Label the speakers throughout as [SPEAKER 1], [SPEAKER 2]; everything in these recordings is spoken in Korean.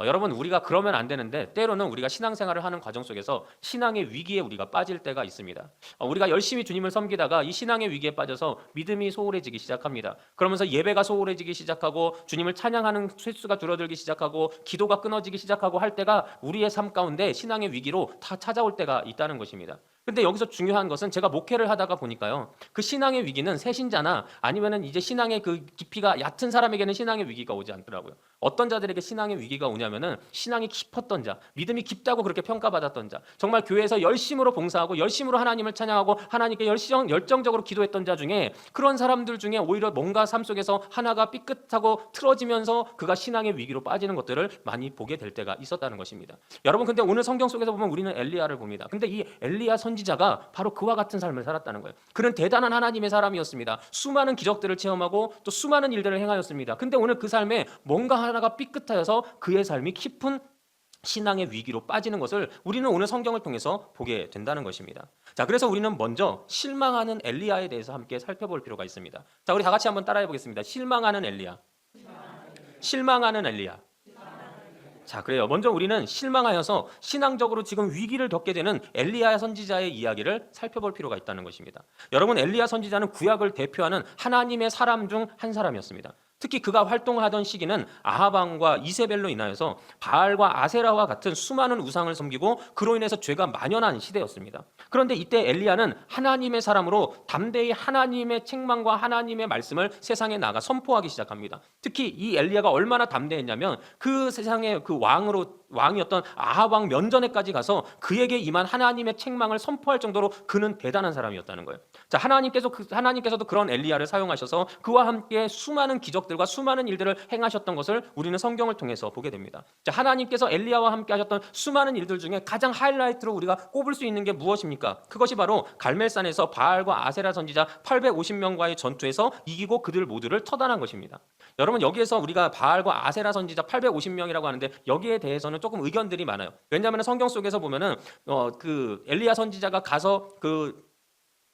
[SPEAKER 1] 여러분 우리가 그러면 안 되는데 때로는 우리가 신앙생활을 하는 과정 속에서 신앙의 위기에 우리가 빠질 때가 있습니다. 우리가 열심히 주님을 섬기다가 이 신앙의 위기에 빠져서 믿음이 소홀해지기 시작합니다. 그러면서 예배가 소홀해지기 시작하고 주님을 찬양하는 횟수가 줄어들기 시작하고 기도가 끊어지기 시작하고 할 때가 우리의 삶 가운데 신앙의 위기로 다 찾아올 때가 있다는 것입니다. 근데 여기서 중요한 것은 제가 목회를 하다가 보니까요. 그 신앙의 위기는 새신자나 아니면은 이제 신앙의 그 깊이가 얕은 사람에게는 신앙의 위기가 오지 않더라고요. 어떤 자들에게 신앙의 위기가 오냐면은 신앙이 깊었던 자, 믿음이 깊다고 그렇게 평가받았던 자, 정말 교회에서 열심으로 봉사하고 열심으로 하나님을 찬양하고 하나님께 열정적으로 기도했던 자 중에 그런 사람들 중에 오히려 뭔가 삶 속에서 하나가 삐끗하고 틀어지면서 그가 신앙의 위기로 빠지는 것들을 많이 보게 될 때가 있었다는 것입니다. 여러분 근데 오늘 성경 속에서 보면 우리는 엘리야를 봅니다. 근데 이 엘리야 선지자가 바로 그와 같은 삶을 살았다는 거예요. 그는 대단한 하나님의 사람이었습니다. 수많은 기적들을 체험하고 또 수많은 일들을 행하였습니다. 근데 오늘 그 삶에 뭔가 하나가 삐끗하여서 그의 삶이 깊은 신앙의 위기로 빠지는 것을 우리는 오늘 성경을 통해서 보게 된다는 것입니다. 자, 그래서 우리는 먼저 실망하는 엘리야에 대해서 함께 살펴볼 필요가 있습니다. 자, 우리 다 같이 한번 따라해 보겠습니다. 실망하는 엘리야. 실망하는 엘리야. 자, 그래요. 먼저 우리는 실망하여서 신앙적으로 지금 위기를 겪게 되는 엘리야 선지자의 이야기를 살펴볼 필요가 있다는 것입니다. 여러분, 엘리야 선지자는 구약을 대표하는 하나님의 사람 중 한 사람이었습니다. 특히 그가 활동하던 시기는 아합 왕과 이세벨로 인하여서 바알과 아세라와 같은 수많은 우상을 섬기고 그로 인해서 죄가 만연한 시대였습니다. 그런데 이때 엘리야는 하나님의 사람으로 담대히 하나님의 책망과 하나님의 말씀을 세상에 나가 선포하기 시작합니다. 특히 이 엘리야가 얼마나 담대했냐면 그 세상의 그 왕이었던 아합 왕 면전에까지 가서 그에게 임한 하나님의 책망을 선포할 정도로 그는 대단한 사람이었다는 거예요. 자, 하나님께서도 그런 엘리야를 사용하셔서 그와 함께 수많은 기적들과 수많은 일들을 행하셨던 것을 우리는 성경을 통해서 보게 됩니다. 자, 하나님께서 엘리야와 함께 하셨던 수많은 일들 중에 가장 하이라이트로 우리가 꼽을 수 있는 게 무엇입니까? 그것이 바로 갈멜산에서 바알과 아세라 선지자 850명과의 전투에서 이기고 그들 모두를 처단한 것입니다. 여러분 여기에서 우리가 바알과 아세라 선지자 850명이라고 하는데 여기에 대해서는 조금 의견들이 많아요. 왜냐하면 성경 속에서 보면은 그 엘리야 선지자가 가서 그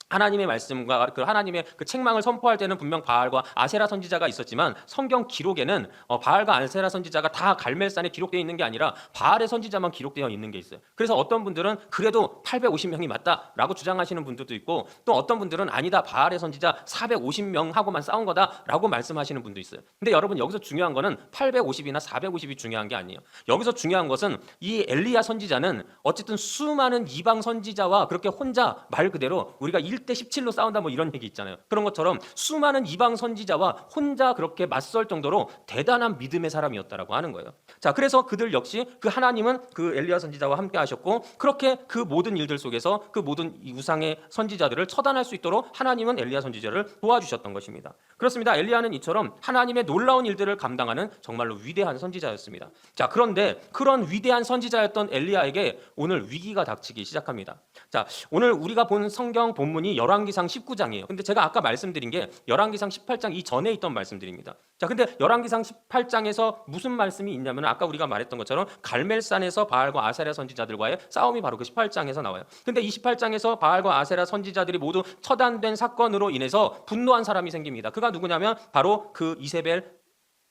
[SPEAKER 1] 하나님의 말씀과 그 하나님의 그 책망을 선포할 때는 분명 바알과 아세라 선지자가 있었지만 성경 기록에는 바알과 아세라 선지자가 다 갈멜산에 기록되어 있는 게 아니라 바알의 선지자만 기록되어 있는 게 있어요. 그래서 어떤 분들은 그래도 850명이 맞다라고 주장하시는 분들도 있고 또 어떤 분들은 아니다 바알의 선지자 450명하고만 싸운 거다라고 말씀하시는 분도 있어요. 근데 여러분 여기서 중요한 거는 850이나 450이 중요한 게 아니에요. 여기서 중요한 것은 이 엘리야 선지자는 어쨌든 수많은 이방 선지자와 그렇게 혼자 말 그대로 우리가 1대 17로 싸운다 뭐 이런 얘기 있잖아요. 그런 것처럼 수많은 이방 선지자와 혼자 그렇게 맞설 정도로 대단한 믿음의 사람이었다라고 하는 거예요. 자, 그래서 그들 역시 그 하나님은 그 엘리야 선지자와 함께 하셨고 그렇게 그 모든 일들 속에서 그 모든 우상의 선지자들을 처단할 수 있도록 하나님은 엘리야 선지자를 도와주셨던 것입니다. 그렇습니다. 엘리야는 이처럼 하나님의 놀라운 일들을 감당하는 정말로 위대한 선지자였습니다. 자, 그런데 그런 위대한 선지자였던 엘리야에게 오늘 위기가 닥치기 시작합니다. 자, 오늘 우리가 본 성경 본문이 열왕기상 19장이에요. 근데 제가 아까 말씀드린 게 열왕기상 18장 이전에 있던 말씀들입니다. 자, 근데 열왕기상 18장에서 무슨 말씀이 있냐면 아까 우리가 말했던 것처럼 갈멜산에서 바알과 아세라 선지자들과의 싸움이 바로 그 18장에서 나와요. 근데 이 18장에서 바알과 아세라 선지자들이 모두 처단된 사건으로 인해서 분노한 사람이 생깁니다. 그가 누구냐면 바로 그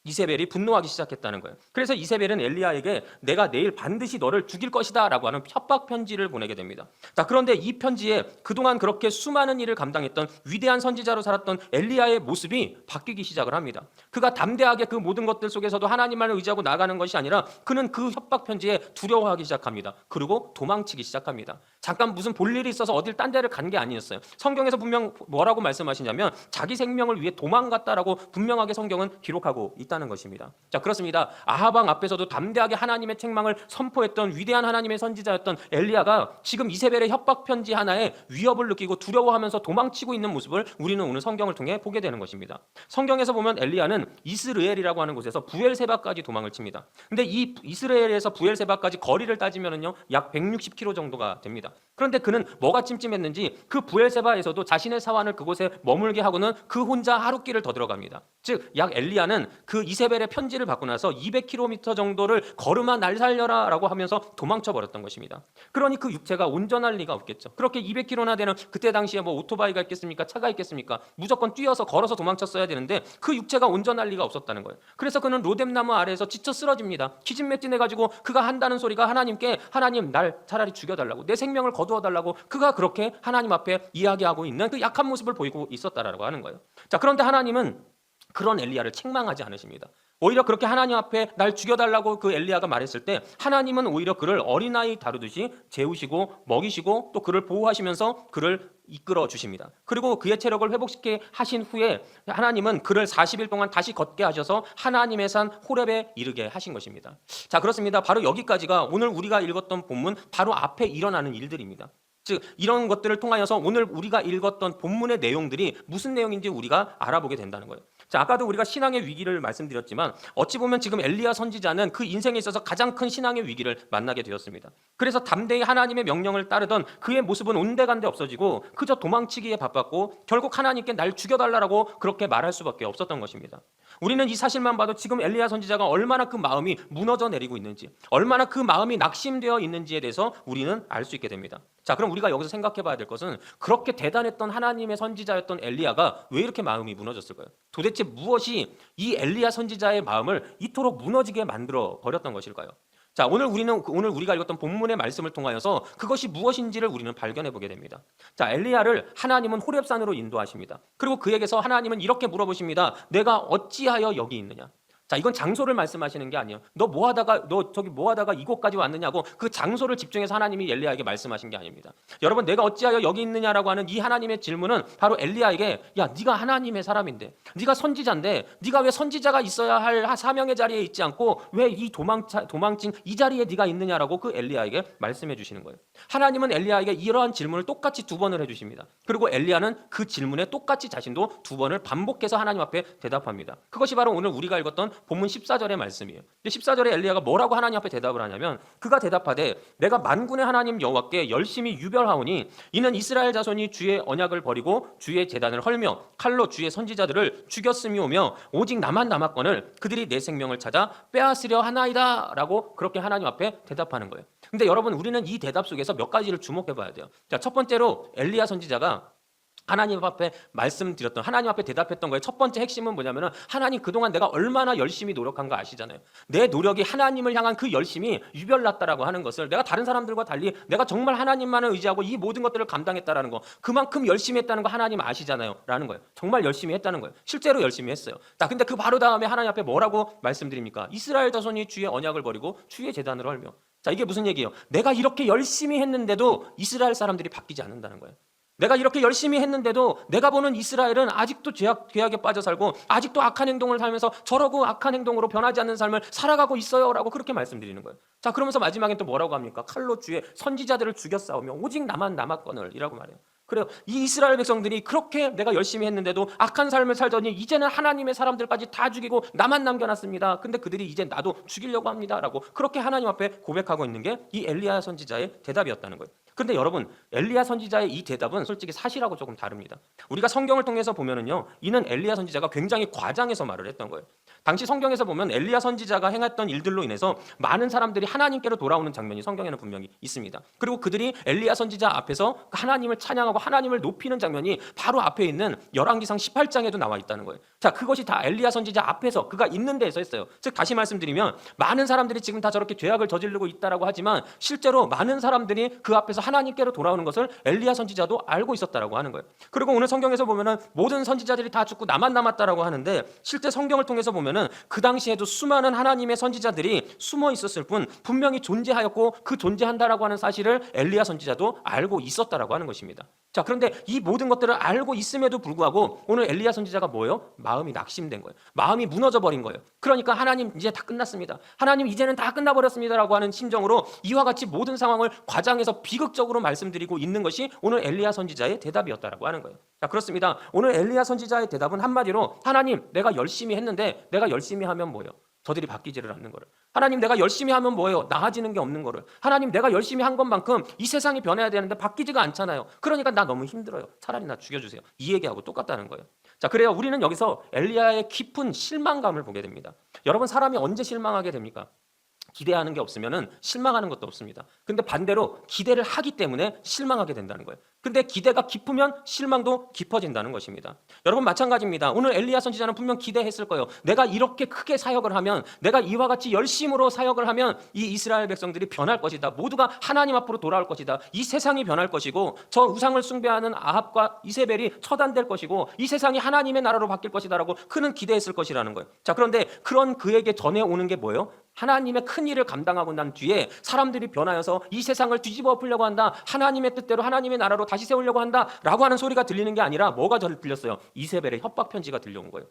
[SPEAKER 1] 이세벨이 분노하기 시작했다는 거예요. 그래서 이세벨은 엘리야에게 내가 내일 반드시 너를 죽일 것이다 라고 하는 협박 편지를 보내게 됩니다. 자, 그런데 이 편지에 그동안 그렇게 수많은 일을 감당했던 위대한 선지자로 살았던 엘리야의 모습이 바뀌기 시작을 합니다. 그가 담대하게 그 모든 것들 속에서도 하나님만을 의지하고 나가는 것이 아니라 그는 그 협박 편지에 두려워하기 시작합니다. 그리고 도망치기 시작합니다. 잠깐 무슨 볼 일이 있어서 어딜 딴 데를 간 게 아니었어요. 성경에서 분명 뭐라고 말씀하시냐면 자기 생명을 위해 도망갔다라고 분명하게 성경은 기록하고 있다는 것입니다. 자, 그렇습니다. 아합 왕 앞에서도 담대하게 하나님의 책망을 선포했던 위대한 하나님의 선지자였던 엘리야가 지금 이세벨의 협박 편지 하나에 위협을 느끼고 두려워하면서 도망치고 있는 모습을 우리는 오늘 성경을 통해 보게 되는 것입니다. 성경에서 보면 엘리야는 이스르엘이라고 하는 곳에서 부엘세바까지 도망을 칩니다. 근데 이 이스라엘에서 부엘세바까지 거리를 따지면은요 약 160km 정도가 됩니다. 그런데 그는 뭐가 찜찜했는지 그 부엘세바에서도 자신의 사환을 그곳에 머물게 하고는 그 혼자 하룻길을 더 들어갑니다. 즉 약 엘리야는 그 이세벨의 편지를 받고 나서 200km 정도를 걸음아 날 살려라라고 하면서 도망쳐 버렸던 것입니다. 그러니 그 육체가 온전할 리가 없겠죠. 그렇게 200km나 되는 그때 당시에 뭐 오토바이가 있겠습니까? 차가 있겠습니까? 무조건 뛰어서 걸어서 도망쳤어야 되는데 그 육체가 온전할 리가 없었다는 거예요. 그래서 그는 로뎀나무 아래에서 지쳐 쓰러집니다. 기진맥진해가지고 그가 한다는 소리가 하나님께 하나님 날 차라리 죽여달라고 내 생명을 거두어달라고 그가 그렇게 하나님 앞에 이야기하고 있는 그 약한 모습을 보이고 있었다라고 하는 거예요. 자, 그런데 하나님은 그런 엘리야를 책망하지 않으십니다. 오히려 그렇게 하나님 앞에 날 죽여달라고 그 엘리야가 말했을 때 하나님은 오히려 그를 어린아이 다루듯이 재우시고 먹이시고 또 그를 보호하시면서 그를 이끌어 주십니다. 그리고 그의 체력을 회복시키게 하신 후에 하나님은 그를 40일 동안 다시 걷게 하셔서 하나님의 산 호렙에 이르게 하신 것입니다. 자, 그렇습니다. 바로 여기까지가 오늘 우리가 읽었던 본문 바로 앞에 일어나는 일들입니다. 즉 이런 것들을 통하여서 오늘 우리가 읽었던 본문의 내용들이 무슨 내용인지 우리가 알아보게 된다는 거예요. 자, 아까도 우리가 신앙의 위기를 말씀드렸지만 어찌 보면 지금 엘리야 선지자는 그 인생에 있어서 가장 큰 신앙의 위기를 만나게 되었습니다. 그래서 담대히 하나님의 명령을 따르던 그의 모습은 온데간데 없어지고 그저 도망치기에 바빴고 결국 하나님께 날 죽여달라고 그렇게 말할 수밖에 없었던 것입니다. 우리는 이 사실만 봐도 지금 엘리야 선지자가 얼마나 그 마음이 무너져 내리고 있는지, 얼마나 그 마음이 낙심되어 있는지에 대해서 우리는 알 수 있게 됩니다. 자, 그럼 우리가 여기서 생각해 봐야 될 것은 그렇게 대단했던 하나님의 선지자였던 엘리야가 왜 이렇게 마음이 무너졌을까요? 도대체 무엇이 이 엘리야 선지자의 마음을 이토록 무너지게 만들어 버렸던 것일까요? 자, 오늘 우리가 읽었던 본문의 말씀을 통하여서 그것이 무엇인지를 우리는 발견해 보게 됩니다. 자, 엘리야를 하나님은 호렙산으로 인도하십니다. 그리고 그에게서 하나님은 이렇게 물어보십니다. 내가 어찌하여 여기 있느냐? 자, 이건 장소를 말씀하시는 게 아니에요. 너 뭐 하다가 이곳까지 왔느냐고 그 장소를 집중해서 하나님이 엘리야에게 말씀하신 게 아닙니다. 여러분, 내가 어찌하여 여기 있느냐라고 하는 이 하나님의 질문은 바로 엘리야에게 야, 네가 하나님의 사람인데, 네가 선지자인데, 네가 왜 선지자가 있어야 할 사명의 자리에 있지 않고 왜 이 도망친 이 자리에 네가 있느냐라고 그 엘리야에게 말씀해 주시는 거예요. 하나님은 엘리야에게 이러한 질문을 똑같이 2번을 해주십니다. 그리고 엘리야는 그 질문에 똑같이 자신도 2번을 반복해서 하나님 앞에 대답합니다. 그것이 바로 오늘 우리가 읽었던 본문 14절의 말씀이에요. 14절에 엘리야가 뭐라고 하나님 앞에 대답을 하냐면 그가 대답하되 내가 만군의 하나님 여호와께 열심히 유별하오니 이는 이스라엘 자손이 주의 언약을 버리고 주의 제단을 헐며 칼로 주의 선지자들을 죽였음이오며 오직 나만 남았거늘 그들이 내 생명을 찾아 빼앗으려 하나이다 라고 그렇게 하나님 앞에 대답하는 거예요. 근데 여러분, 우리는 이 대답 속에서 몇 가지를 주목해 봐야 돼요. 자, 첫 번째로 엘리야 선지자가 하나님 앞에 말씀드렸던, 하나님 앞에 대답했던 거예요. 첫 번째 핵심은 뭐냐면은 하나님, 그동안 내가 얼마나 열심히 노력한 거 아시잖아요. 내 노력이 하나님을 향한 그 열심이 유별났다라고 하는 것을, 내가 다른 사람들과 달리 내가 정말 하나님만을 의지하고 이 모든 것들을 감당했다라는 거, 그만큼 열심히 했다는 거 하나님 아시잖아요 라는 거예요. 정말 열심히 했다는 거예요. 실제로 열심히 했어요. 자, 근데 그 바로 다음에 하나님 앞에 뭐라고 말씀드립니까? 이스라엘 자손이 주의 언약을 버리고 주의 제단을 헐며. 자, 이게 무슨 얘기예요? 내가 이렇게 열심히 했는데도 이스라엘 사람들이 바뀌지 않는다는 거예요. 내가 이렇게 열심히 했는데도 내가 보는 이스라엘은 아직도 죄악에 빠져 살고 아직도 악한 행동을 살면서 저러고 악한 행동으로 변하지 않는 삶을 살아가고 있어요 라고 그렇게 말씀드리는 거예요. 자, 그러면서 마지막엔 또 뭐라고 합니까? 칼로 주의 선지자들을 죽여 싸우며 오직 나만 남았거늘 이라고 말해요. 그래요. 이 이스라엘 백성들이 그렇게 내가 열심히 했는데도 악한 삶을 살더니 이제는 하나님의 사람들까지 다 죽이고 나만 남겨놨습니다. 근데 그들이 이제 나도 죽이려고 합니다 라고 그렇게 하나님 앞에 고백하고 있는 게 이 엘리야 선지자의 대답이었다는 거예요. 그런데 여러분, 엘리야 선지자의 이 대답은 솔직히 사실하고 조금 다릅니다. 우리가 성경을 통해서 보면은요, 이는 엘리야 선지자가 굉장히 과장해서 말을 했던 거예요. 당시 성경에서 보면 엘리야 선지자가 행했던 일들로 인해서 많은 사람들이 하나님께로 돌아오는 장면이 성경에는 분명히 있습니다. 그리고 그들이 엘리야 선지자 앞에서 하나님을 찬양하고 하나님을 높이는 장면이 바로 앞에 있는 열왕기상 18장에도 나와 있다는 거예요. 자, 그것이 다 엘리야 선지자 앞에서 그가 있는 데에서 했어요. 즉 다시 말씀드리면 많은 사람들이 지금 다 저렇게 죄악을 저지르고 있다라고 하지만 실제로 많은 사람들이 그 앞에서 하나님께로 돌아오는 것을 엘리야 선지자도 알고 있었다라고 하는 거예요. 그리고 오늘 성경에서 보면은 모든 선지자들이 다 죽고 나만 남았다라고 하는데 실제 성경을 통해서 보면은 그 당시에도 수많은 하나님의 선지자들이 숨어 있었을 뿐 분명히 존재하였고 그 존재한다라고 하는 사실을 엘리야 선지자도 알고 있었다라고 하는 것입니다. 자, 그런데 이 모든 것들을 알고 있음에도 불구하고 오늘 엘리야 선지자가 뭐예요? 마음이 낙심된 거예요. 마음이 무너져 버린 거예요. 그러니까 하나님 이제 다 끝났습니다. 하나님 이제는 다 끝나버렸습니다라고 하는 심정으로 이와 같이 모든 상황을 과장해서 비극적으로 말씀드리고 있는 것이 오늘 엘리야 선지자의 대답이었다라고 하는 거예요. 자, 그렇습니다. 오늘 엘리야 선지자의 대답은 한마디로 하나님, 내가 열심히 했는데 내가 열심히 하면 뭐예요? 저들이 바뀌지를 않는 거를. 하나님, 내가 열심히 하면 뭐예요? 나아지는 게 없는 거를. 하나님, 내가 열심히 한 것만큼 이 세상이 변해야 되는데 바뀌지가 않잖아요. 그러니까 나 너무 힘들어요. 차라리 나 죽여주세요. 이 얘기하고 똑같다는 거예요. 자, 그래요. 우리는 여기서 엘리야의 깊은 실망감을 보게 됩니다. 여러분, 사람이 언제 실망하게 됩니까? 기대하는 게 없으면 실망하는 것도 없습니다. 근데 반대로 기대를 하기 때문에 실망하게 된다는 거예요. 근데 기대가 깊으면 실망도 깊어진다는 것입니다. 여러분, 마찬가지입니다. 오늘 엘리야 선지자는 분명 기대했을 거예요. 내가 이렇게 크게 사역을 하면, 내가 이와 같이 열심으로 사역을 하면 이 이스라엘 백성들이 변할 것이다. 모두가 하나님 앞으로 돌아올 것이다. 이 세상이 변할 것이고 저 우상을 숭배하는 아합과 이세벨이 처단될 것이고 이 세상이 하나님의 나라로 바뀔 것이다라고 그는 기대했을 것이라는 거예요. 자, 그런데 그런 그에게 전해오는 게 뭐예요? 하나님의 큰 일을 감당하고 난 뒤에 사람들이 변하여서 이 세상을 뒤집어 엎으려고 한다. 하나님의 뜻대로 하나님의 나라로 다시 세우려고 한다라고 하는 소리가 들리는 게 아니라 뭐가 들렸어요? 이세벨의 협박 편지가 들려온 거예요.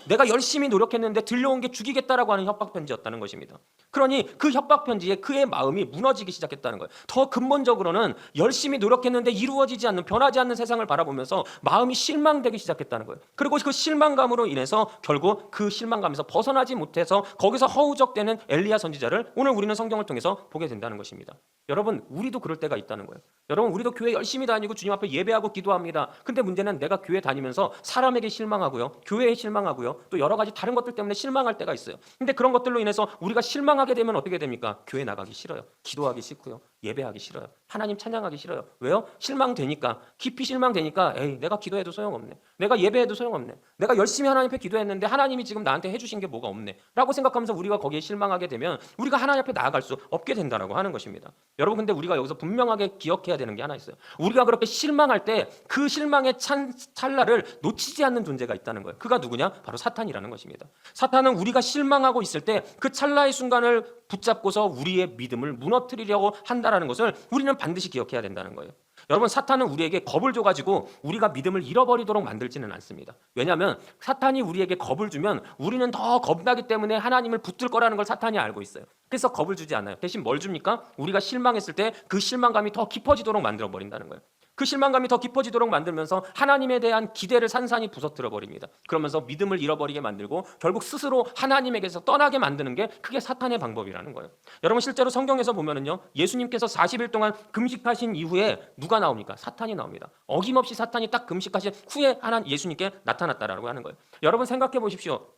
[SPEAKER 1] 내가 열심히 노력했는데 들려온 게 죽이겠다라고 하는 협박 편지였다는 것입니다. 그러니 그 협박 편지에 그의 마음이 무너지기 시작했다는 거예요. 더 근본적으로는 열심히 노력했는데 이루어지지 않는, 변하지 않는 세상을 바라보면서 마음이 실망되기 시작했다는 거예요. 그리고 그 실망감으로 인해서 결국 그 실망감에서 벗어나지 못해서 거기서 허우적대는 엘리야 선지자를 오늘 우리는 성경을 통해서 보게 된다는 것입니다. 여러분, 우리도 그럴 때가 있다는 거예요. 여러분, 우리도 교회 열심히 다니고 주님 앞에 예배하고 기도합니다. 근데 문제는 내가 교회 다니면서 사람에게 실망하고요, 교회에 실망하고요, 또 여러 가지 다른 것들 때문에 실망할 때가 있어요. 근데 그런 것들로 인해서 우리가 실망하게 되면 어떻게 됩니까? 교회 나가기 싫어요. 기도하기 싫고요, 예배하기 싫어요, 하나님 찬양하기 싫어요. 왜요? 실망되니까, 깊이 실망되니까 에이, 내가 기도해도 소용없네, 내가 예배해도 소용없네, 내가 열심히 하나님 앞에 기도했는데 하나님이 지금 나한테 해주신 게 뭐가 없네 라고 생각하면서 우리가 거기에 실망하게 되면 우리가 하나님 앞에 나아갈 수 없게 된다고 하는 것입니다. 여러분, 근데 우리가 여기서 분명하게 기억해야 되는 게 하나 있어요. 우리가 그렇게 실망할 때 그 실망의 찰나를 놓치지 않는 존재가 있다는 거예요. 그가 누구냐? 바로 사탄이라는 것입니다. 사탄은 우리가 실망하고 있을 때 그 찰나의 순간을 붙잡고서 우리의 믿음을 무너뜨리려고 한다는 것을 우리는 반드시 기억해야 된다는 거예요. 여러분, 사탄은 우리에게 겁을 줘가지고 우리가 믿음을 잃어버리도록 만들지는 않습니다. 왜냐하면 사탄이 우리에게 겁을 주면 우리는 더 겁나기 때문에 하나님을 붙들 거라는 걸 사탄이 알고 있어요. 그래서 겁을 주지 않아요. 대신 뭘 줍니까? 우리가 실망했을 때 그 실망감이 더 깊어지도록 만들어버린다는 거예요. 그 실망감이 더 깊어지도록 만들면서 하나님에 대한 기대를 산산이 부서뜨려 버립니다. 그러면서 믿음을 잃어버리게 만들고 결국 스스로 하나님에게서 떠나게 만드는 게 그게 사탄의 방법이라는 거예요. 여러분, 실제로 성경에서 보면은요, 예수님께서 40일 동안 금식하신 이후에 누가 나옵니까? 사탄이 나옵니다. 어김없이 사탄이 딱 금식하신 후에 예수님께 나타났다라고 하는 거예요. 여러분, 생각해 보십시오.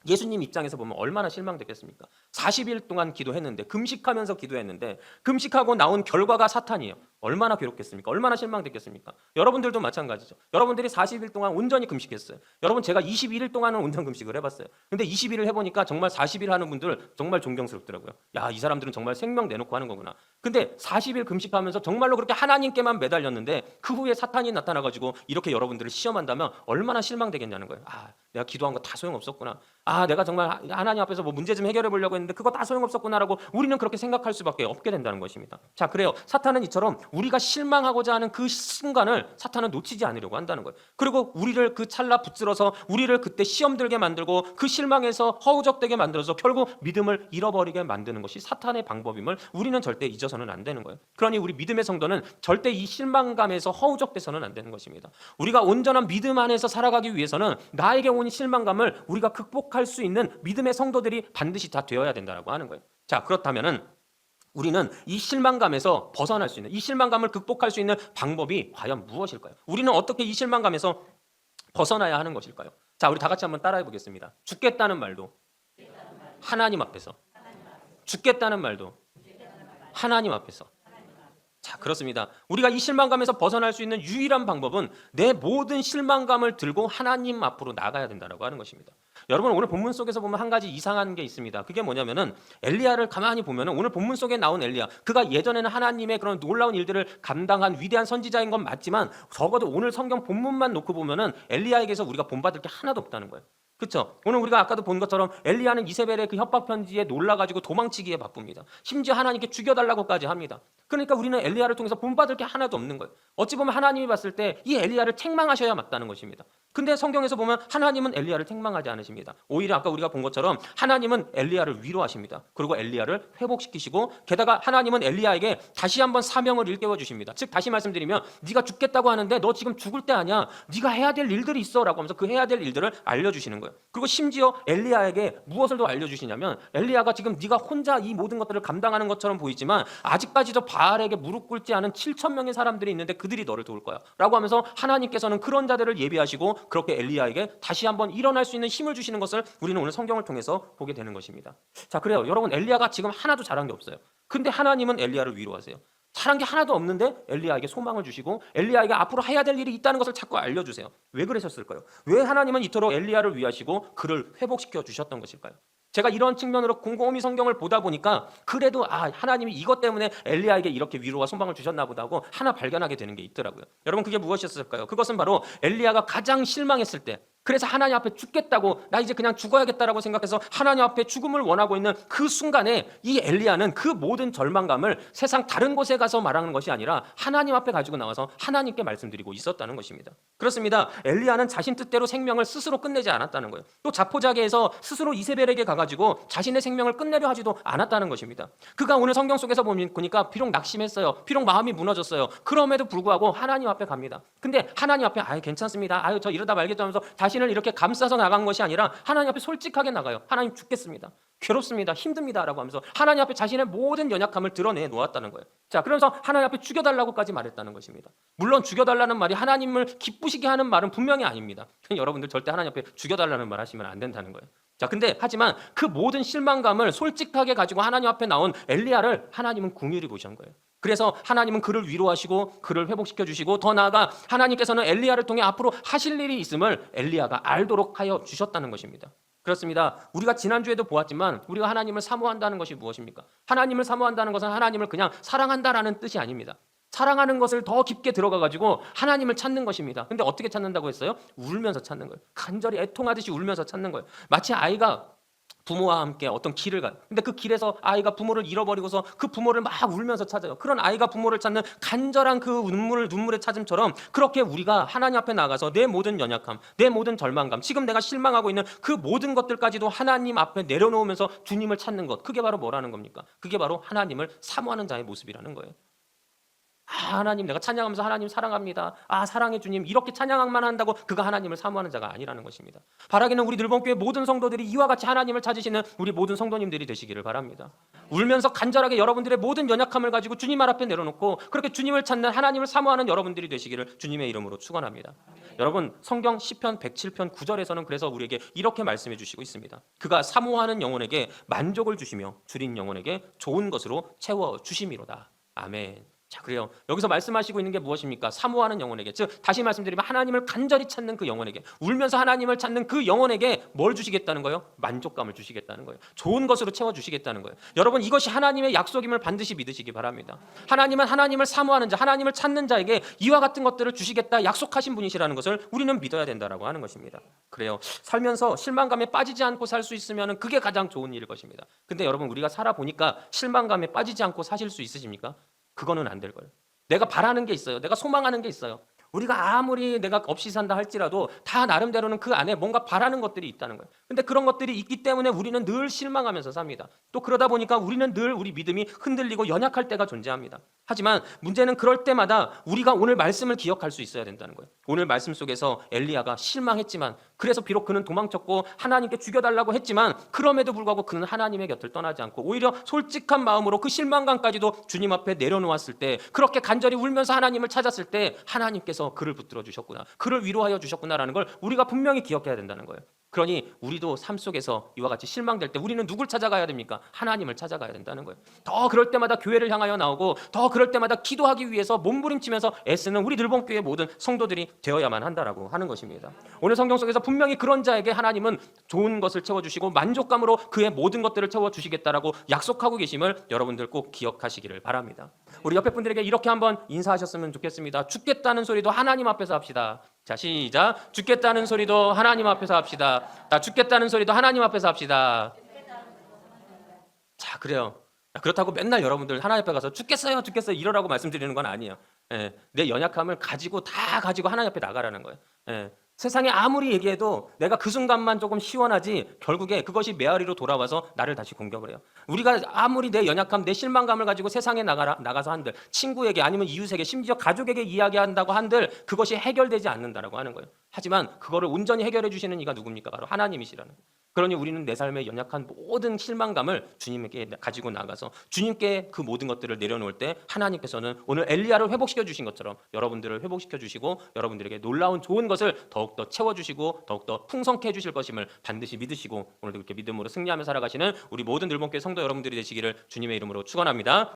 [SPEAKER 1] 예수님 입장에서 보면 얼마나 실망됐겠습니까? 40일 동안 기도했는데, 금식하면서 기도했는데 금식하고 나온 결과가 사탄이에요. 얼마나 괴롭겠습니까? 얼마나 실망됐겠습니까? 여러분들도 마찬가지죠. 여러분들이 40일 동안 온전히 금식했어요. 여러분, 제가 21일 동안은 온전 금식을 해봤어요. 근데 20일을 해보니까 정말 40일 하는 분들 정말 존경스럽더라고요. 야, 이 사람들은 정말 생명 내놓고 하는 거구나. 근데 40일 금식하면서 정말로 그렇게 하나님께만 매달렸는데 그 후에 사탄이 나타나가지고 이렇게 여러분들을 시험한다면 얼마나 실망되겠냐는 거예요. 아, 내가 기도한 거 다 소용없었구나. 아, 내가 정말 하나님 앞에서 뭐 문제 좀 해결해 보려고 했는데 그거 다 소용없었구나라고 우리는 그렇게 생각할 수밖에 없게 된다는 것입니다. 자, 그래요. 사탄은 이처럼 우리가 실망하고자 하는 그 순간을 사탄은 놓치지 않으려고 한다는 거예요. 그리고 우리를 그 찰나 붙들어서 우리를 그때 시험 들게 만들고 그 실망에서 허우적대게 만들어서 결국 믿음을 잃어버리게 만드는 것이 사탄의 방법임을 우리는 절대 잊어서는 안 되는 거예요. 그러니 우리 믿음의 성도는 절대 이 실망감에서 허우적대서는 안 되는 것입니다. 우리가 온전한 믿음 안에서 살아가기 위해서는 나에게 온 실망감을 우리가 극복할 수 있는 믿음의 성도들이 반드시 다 되어야 된다고 하는 거예요. 자, 그렇다면은 우리는 이 실망감에서 벗어날 수 있는, 이 실망감을 극복할 수 있는 방법이 과연 무엇일까요? 우리는 어떻게 이 실망감에서 벗어나야 하는 것일까요? 자, 우리 다 같이 한번 따라해 보겠습니다. 죽겠다는 말도 하나님 앞에서, 죽겠다는 말도 하나님 앞에서. 자, 그렇습니다. 우리가 이 실망감에서 벗어날 수 있는 유일한 방법은 내 모든 실망감을 들고 하나님 앞으로 나가야 된다고 하는 것입니다. 여러분, 오늘 본문 속에서 보면 한 가지 이상한 게 있습니다. 그게 뭐냐면은 엘리야를 가만히 보면은 오늘 본문 속에 나온 엘리야, 그가 예전에는 하나님의 그런 놀라운 일들을 감당한 위대한 선지자인 건 맞지만 적어도 오늘 성경 본문만 놓고 보면은 엘리야에게서 우리가 본받을 게 하나도 없다는 거예요. 그렇죠? 오늘 우리가 아까도 본 것처럼 엘리야는 이세벨의 그 협박 편지에 놀라가지고 도망치기에 바쁩니다. 심지어 하나님께 죽여달라고까지 합니다. 그러니까 우리는 엘리야를 통해서 본받을 게 하나도 없는 거예요. 어찌 보면 하나님이 봤을 때 이 엘리야를 책망하셔야 맞다는 것입니다. 근데 성경에서 보면 하나님은 엘리야를 책망하지 않으십니다. 오히려 아까 우리가 본 것처럼 하나님은 엘리야를 위로하십니다. 그리고 엘리야를 회복시키시고 게다가 하나님은 엘리야에게 다시 한번 사명을 일깨워 주십니다. 즉, 다시 말씀드리면 네가 죽겠다고 하는데 너 지금 죽을 때 아니야. 네가 해야 될 일들이 있어 라고 하면서 그 해야 될 일들을 알려주시는 거예요. 거예요. 그리고 심지어 엘리야에게 무엇을 더 알려주시냐면 엘리야가 지금 네가 혼자 이 모든 것들을 감당하는 것처럼 보이지만 아직까지도 바알에게 무릎 꿇지 않은 7천 명의 사람들이 있는데 그들이 너를 도울 거야 라고 하면서 하나님께서는 그런 자들을 예비하시고 그렇게 엘리야에게 다시 한번 일어날 수 있는 힘을 주시는 것을 우리는 오늘 성경을 통해서 보게 되는 것입니다. 자, 그래요. 여러분, 엘리야가 지금 하나도 잘한 게 없어요. 근데 하나님은 엘리야를 위로하세요. 잘한 게 하나도 없는데 엘리야에게 소망을 주시고 엘리야에게 앞으로 해야 될 일이 있다는 것을 자꾸 알려주세요. 왜 그러셨을까요? 왜 하나님은 이토록 엘리야를 위하시고 그를 회복시켜 주셨던 것일까요? 제가 이런 측면으로 곰곰이 성경을 보다 보니까 그래도 하나님이 이것 때문에 엘리야에게 이렇게 위로와 소망을 주셨나 보다 하고 하나 발견하게 되는 게 있더라고요. 여러분, 그게 무엇이었을까요? 그것은 바로 엘리야가 가장 실망했을 때, 그래서 하나님 앞에 죽겠다고, 나 이제 그냥 죽어야겠다라고 생각해서 하나님 앞에 죽음을 원하고 있는 그 순간에 이 엘리야는 그 모든 절망감을 세상 다른 곳에 가서 말하는 것이 아니라 하나님 앞에 가지고 나와서 하나님께 말씀드리고 있었다는 것입니다. 그렇습니다. 엘리야는 자신 뜻대로 생명을 스스로 끝내지 않았다는 거예요. 또 자포자기해서 스스로 이세벨에게 가가지고 자신의 생명을 끝내려 하지도 않았다는 것입니다. 그가 오늘 성경 속에서 보니까 비록 낙심했어요. 비록 마음이 무너졌어요. 그럼에도 불구하고 하나님 앞에 갑니다. 근데 하나님 앞에 괜찮습니다. 저 이러다 말겠죠 하면서 자신을 이렇게 감싸서 나간 것이 아니라 하나님 앞에 솔직하게 나가요. 하나님, 죽겠습니다. 괴롭습니다. 힘듭니다. 라고 하면서 하나님 앞에 자신의 모든 연약함을 드러내 놓았다는 거예요. 자, 그러면서 하나님 앞에 죽여달라고까지 말했다는 것입니다. 물론 죽여달라는 말이 하나님을 기쁘시게 하는 말은 분명히 아닙니다. 여러분들 절대 하나님 앞에 죽여달라는 말 하시면 안 된다는 거예요. 자, 근데 하지만 그 모든 실망감을 솔직하게 가지고 하나님 앞에 나온 엘리야를 하나님은 긍휼히 보신 거예요. 그래서 하나님은 그를 위로하시고 그를 회복시켜 주시고 더 나아가 하나님께서는 엘리야를 통해 앞으로 하실 일이 있음을 엘리야가 알도록 하여 주셨다는 것입니다. 그렇습니다. 우리가 지난주에도 보았지만 우리가 하나님을 사모한다는 것이 무엇입니까? 하나님을 사모한다는 것은 하나님을 그냥 사랑한다라는 뜻이 아닙니다. 사랑하는 것을 더 깊게 들어가가지고 하나님을 찾는 것입니다. 근데 어떻게 찾는다고 했어요? 울면서 찾는 거예요. 간절히 애통하듯이 울면서 찾는 거예요. 마치 아이가 부모와 함께 어떤 길을 가요. 근데 그 길에서 아이가 부모를 잃어버리고서 그 부모를 막 울면서 찾아요. 그런 아이가 부모를 찾는 간절한 그 눈물의 찾음처럼 그렇게 우리가 하나님 앞에 나가서 내 모든 연약함, 내 모든 절망감, 지금 내가 실망하고 있는 그 모든 것들까지도 하나님 앞에 내려놓으면서 주님을 찾는 것, 그게 바로 뭐라는 겁니까? 그게 바로 하나님을 사모하는 자의 모습이라는 거예요. 하나님, 내가 찬양하면서 하나님 사랑합니다. 사랑해 주님, 이렇게 찬양만 한다고 그가 하나님을 사모하는 자가 아니라는 것입니다. 바라기는 우리 늘번교회 모든 성도들이 이와 같이 하나님을 찾으시는 우리 모든 성도님들이 되시기를 바랍니다. 울면서 간절하게 여러분들의 모든 연약함을 가지고 주님 앞에 내려놓고 그렇게 주님을 찾는, 하나님을 사모하는 여러분들이 되시기를 주님의 이름으로 축원합니다. 여러분, 성경 시편 107편 9절에서는 그래서 우리에게 이렇게 말씀해 주시고 있습니다. 그가 사모하는 영혼에게 만족을 주시며 줄인 영혼에게 좋은 것으로 채워 주심이로다. 아멘. 자, 그래요. 여기서 말씀하시고 있는 게 무엇입니까? 사모하는 영혼에게, 즉 다시 말씀드리면 하나님을 간절히 찾는 그 영혼에게, 울면서 하나님을 찾는 그 영혼에게 뭘 주시겠다는 거예요? 만족감을 주시겠다는 거예요. 좋은 것으로 채워주시겠다는 거예요. 여러분, 이것이 하나님의 약속임을 반드시 믿으시기 바랍니다. 하나님은 하나님을 사모하는 자, 하나님을 찾는 자에게 이와 같은 것들을 주시겠다 약속하신 분이시라는 것을 우리는 믿어야 된다라고 하는 것입니다. 그래요. 살면서 실망감에 빠지지 않고 살 수 있으면 그게 가장 좋은 일일 것입니다. 근데 여러분, 우리가 살아보니까 실망감에 빠지지 않고 사실 수 있으십니까? 그거는 안 될 거예요. 내가 바라는 게 있어요. 내가 소망하는 게 있어요. 우리가 아무리 내가 없이 산다 할지라도 다 나름대로는 그 안에 뭔가 바라는 것들이 있다는 거예요. 근데 그런 것들이 있기 때문에 우리는 늘 실망하면서 삽니다. 또 그러다 보니까 우리는 늘 우리 믿음이 흔들리고 연약할 때가 존재합니다. 하지만 문제는 그럴 때마다 우리가 오늘 말씀을 기억할 수 있어야 된다는 거예요. 오늘 말씀 속에서 엘리야가 실망했지만, 그래서 비록 그는 도망쳤고 하나님께 죽여달라고 했지만 그럼에도 불구하고 그는 하나님의 곁을 떠나지 않고 오히려 솔직한 마음으로 그 실망감까지도 주님 앞에 내려놓았을 때, 그렇게 간절히 울면서 하나님을 찾았을 때 하나님께서 그를 붙들어 주셨구나, 그를 위로하여 주셨구나라는 걸 우리가 분명히 기억해야 된다는 거예요. 그러니 우리도 삶 속에서 이와 같이 실망될 때 우리는 누굴 찾아가야 됩니까? 하나님을 찾아가야 된다는 거예요. 더 그럴 때마다 교회를 향하여 나오고 더 그럴 때마다 기도하기 위해서 몸부림치면서 애쓰는 우리 늘번교회 모든 성도들이 되어야만 한다라고 하는 것입니다. 오늘 성경 속에서 분명히 그런 자에게 하나님은 좋은 것을 채워주시고 만족감으로 그의 모든 것들을 채워주시겠다라고 약속하고 계심을 여러분들 꼭 기억하시기를 바랍니다. 우리 옆에 분들에게 이렇게 한번 인사하셨으면 좋겠습니다. 죽겠다는 소리도 하나님 앞에서 합시다. 자, 시작. 죽겠다는 소리도 하나님 앞에서 합시다. 자, 죽겠다는 소리도 하나님 앞에서 합시다. 자, 그래요. 그렇다고 맨날 여러분들 하나님 앞에 가서 죽겠어요 이러라고 말씀드리는 건 아니에요. 내 연약함을 다 가지고 하나님 앞에 나가라는 거예요. 세상에 아무리 얘기해도 내가 그 순간만 조금 시원하지 결국에 그것이 메아리로 돌아와서 나를 다시 공격을 해요. 우리가 아무리 내 연약함, 내 실망감을 가지고 세상에 나가서 한들 친구에게 아니면 이웃에게 심지어 가족에게 이야기한다고 한들 그것이 해결되지 않는다라고 하는 거예요. 하지만 그거를 온전히 해결해 주시는 이가 누굽니까? 바로 하나님이시라는 거예요. 그러니 우리는 내 삶의 연약한 모든 실망감을 주님께 가지고 나가서 주님께 그 모든 것들을 내려놓을 때 하나님께서는 오늘 엘리야를 회복시켜 주신 것처럼 여러분들을 회복시켜 주시고 여러분들에게 놀라운 좋은 것을 더욱더 채워주시고 더욱더 풍성케 해주실 것임을 반드시 믿으시고 오늘도 그렇게 믿음으로 승리하며 살아가시는 우리 모든 늘본교회 성도 여러분들이 되시기를 주님의 이름으로 축원합니다.